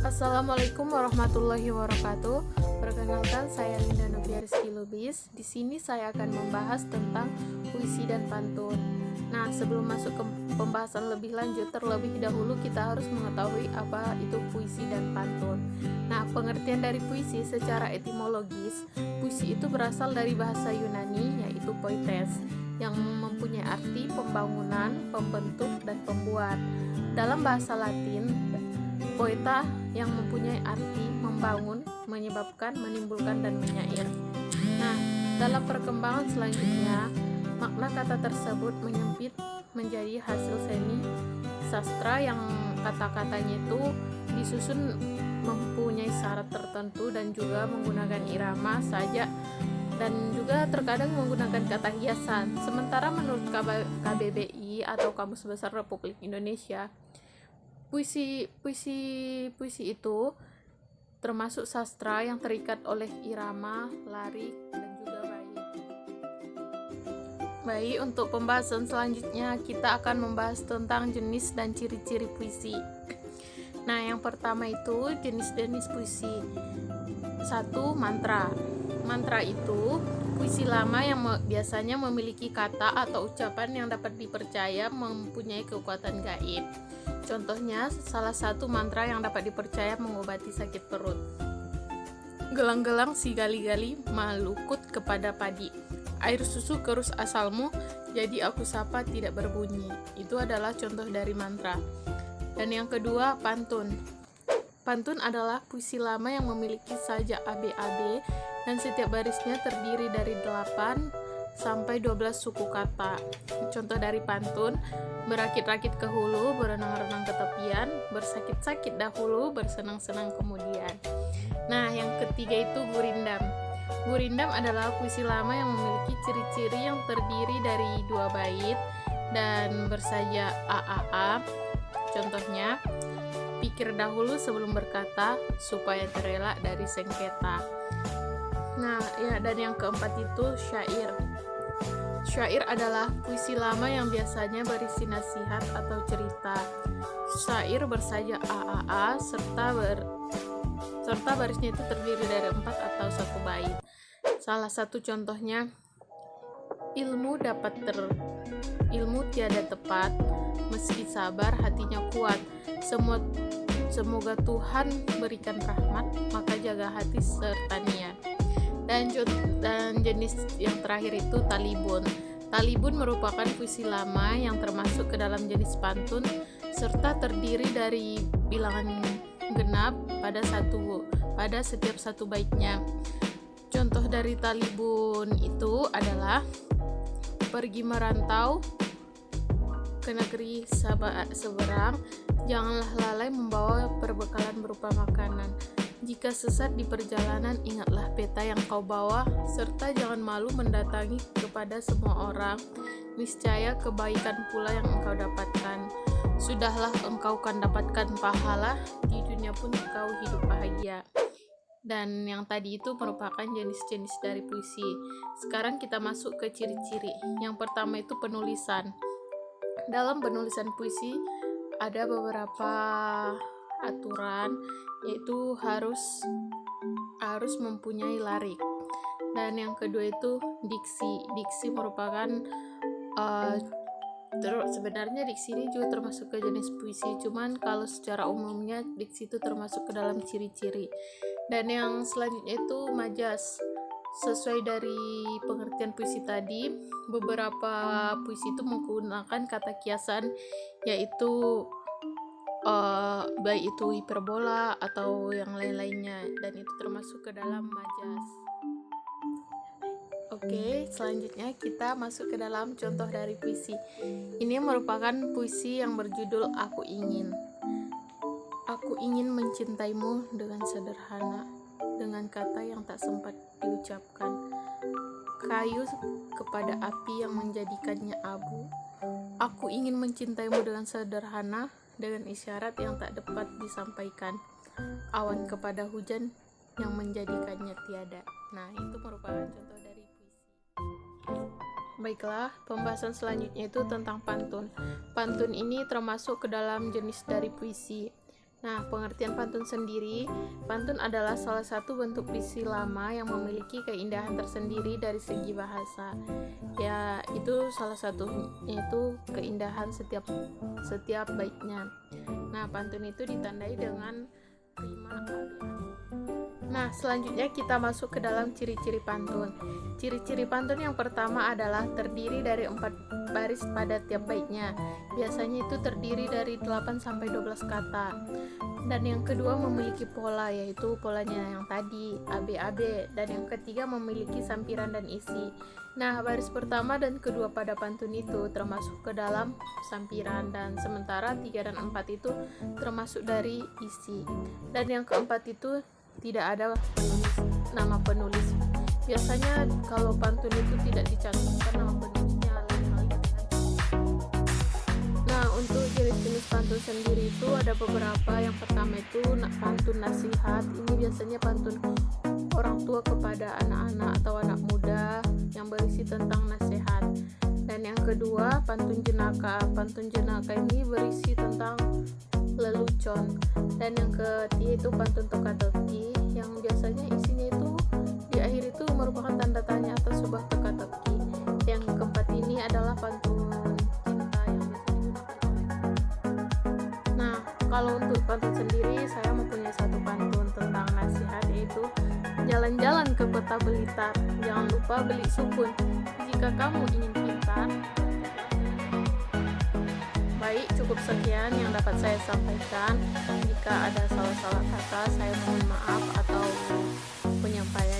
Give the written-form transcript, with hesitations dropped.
Assalamualaikum warahmatullahi wabarakatuh. Perkenalkan, saya Linda Novia Rizky Lubis. Di sini saya akan membahas tentang puisi dan pantun. Nah, sebelum masuk ke pembahasan lebih lanjut, terlebih dahulu kita harus mengetahui apa itu puisi dan pantun. Nah, pengertian dari puisi secara etimologis, puisi itu berasal dari bahasa Yunani, yaitu poites, yang mempunyai arti pembangunan, pembentuk, dan pembuat. Dalam bahasa Latin, poeta yang mempunyai arti membangun, menyebabkan, menimbulkan, dan menyair. Nah, dalam perkembangan selanjutnya, makna kata tersebut menyempit menjadi hasil seni sastra yang kata-katanya itu disusun mempunyai syarat tertentu dan juga menggunakan irama saja dan juga terkadang menggunakan kata hiasan. Sementara menurut KBBI atau Kamus Besar Republik Indonesia, puisi itu termasuk sastra yang terikat oleh irama, larik, dan juga bait. Baik, untuk pembahasan selanjutnya kita akan membahas tentang jenis dan ciri-ciri puisi. Nah, yang pertama itu jenis-jenis puisi. 1. Mantra. Mantra itu puisi lama yang biasanya memiliki kata atau ucapan yang dapat dipercaya mempunyai kekuatan gaib. Contohnya, salah satu mantra yang dapat dipercaya mengobati sakit perut. Gelang-gelang si gali-gali malukut kepada padi. Air susu kerus asalmu, jadi aku sapa tidak berbunyi. Itu adalah contoh dari mantra. Dan yang kedua, pantun. Pantun adalah puisi lama yang memiliki sajak ABAB dan setiap barisnya terdiri dari 8 sampai 12 suku kata. Contoh dari pantun: berakit-rakit ke hulu, berenang-renang ke tepian, bersakit-sakit dahulu, bersenang-senang kemudian. Nah, yang ketiga itu gurindam. Gurindam adalah puisi lama yang memiliki ciri-ciri yang terdiri dari 2 bait dan bersajak AAA. Contohnya, pikir dahulu sebelum berkata supaya terelak dari sengketa. Nah, ya, dan yang keempat itu syair. Syair adalah puisi lama yang biasanya berisi nasihat atau cerita. Syair bersajak AAA serta barisnya itu terdiri dari 4 atau 1 bait. Salah satu contohnya, ilmu tiada tepat, meski sabar hatinya kuat. Semoga Tuhan berikan rahmat, maka jaga hati serta niat. Dan jenis yang terakhir itu talibun. Talibun merupakan puisi lama yang termasuk ke dalam jenis pantun serta terdiri dari bilangan genap pada setiap satu baitnya. Contoh dari talibun itu adalah pergi merantau ke negeri seberang, janganlah lalai membawa perbekalan berupa makanan. Jika sesat di perjalanan, ingatlah peta yang kau bawa, serta jangan malu mendatangi kepada semua orang. Niscaya kebaikan pula yang engkau dapatkan. Sudahlah engkau kan dapatkan pahala, di dunia pun engkau hidup bahagia. Dan yang tadi itu merupakan jenis-jenis dari puisi. Sekarang kita masuk ke ciri-ciri. Yang pertama itu penulisan. Dalam penulisan puisi ada beberapa aturan, yaitu harus mempunyai larik. Dan yang kedua itu diksi merupakan sebenarnya diksi ini juga termasuk ke jenis puisi, cuman kalau secara umumnya diksi itu termasuk ke dalam ciri-ciri. Dan yang selanjutnya itu majas. Sesuai dari pengertian puisi tadi, beberapa puisi itu menggunakan kata kiasan, yaitu baik itu hiperbola atau yang lain-lainnya, dan itu termasuk ke dalam majas. Oke, selanjutnya kita masuk ke dalam contoh dari puisi. Ini merupakan puisi yang berjudul Aku Ingin. Aku ingin mencintaimu dengan sederhana, dengan kata yang tak sempat diucapkan, kayu kepada api yang menjadikannya abu. Aku ingin mencintaimu dengan sederhana, dengan isyarat yang tak dapat disampaikan, awan kepada hujan yang menjadikannya tiada. Nah, itu merupakan contoh dari puisi. Baiklah, pembahasan selanjutnya itu tentang pantun. Pantun ini termasuk ke dalam jenis dari puisi. Nah, pengertian pantun sendiri, pantun adalah salah satu bentuk puisi lama yang memiliki keindahan tersendiri dari segi bahasa. Ya, itu salah satunya itu keindahan setiap baitnya. Nah, pantun itu ditandai dengan rima kalimat. Nah, selanjutnya kita masuk ke dalam ciri-ciri pantun. Ciri-ciri pantun yang pertama adalah terdiri dari 4 baris pada tiap baitnya. Biasanya itu terdiri dari 8 sampai 12 kata. Dan yang kedua memiliki pola, yaitu polanya yang tadi, ABAB. Dan yang ketiga memiliki sampiran dan isi. Nah, baris pertama dan kedua pada pantun itu termasuk ke dalam sampiran, dan sementara 3 dan 4 itu termasuk dari isi. Dan yang keempat itu tidak ada nama penulis. Biasanya kalau pantun itu tidak dicantumkan nama penulisnya, lain halnya dengan. Nah, untuk jenis-jenis pantun sendiri itu ada beberapa. Yang pertama itu pantun nasihat. Ini biasanya pantun orang tua kepada anak-anak atau anak muda yang berisi tentang nasihat. Dan yang kedua pantun jenaka. Pantun jenaka ini berisi tentang lelucon. Dan yang ketiga itu pantun teka-teki, yang biasanya isinya itu di akhir itu merupakan tanda tanya atas sebuah teka-teki. Yang keempat ini adalah pantun cinta yang biasanya digunakan oleh. Nah, kalau untuk pantun sendiri saya mempunyai satu pantun tentang nasihat, yaitu jalan-jalan ke kota Blitar, jangan lupa beli sukun jika kamu ingin pintar. Baik, cukup sekian yang dapat saya sampaikan. Jika ada salah-salah kata, saya mohon maaf, atau penyampaian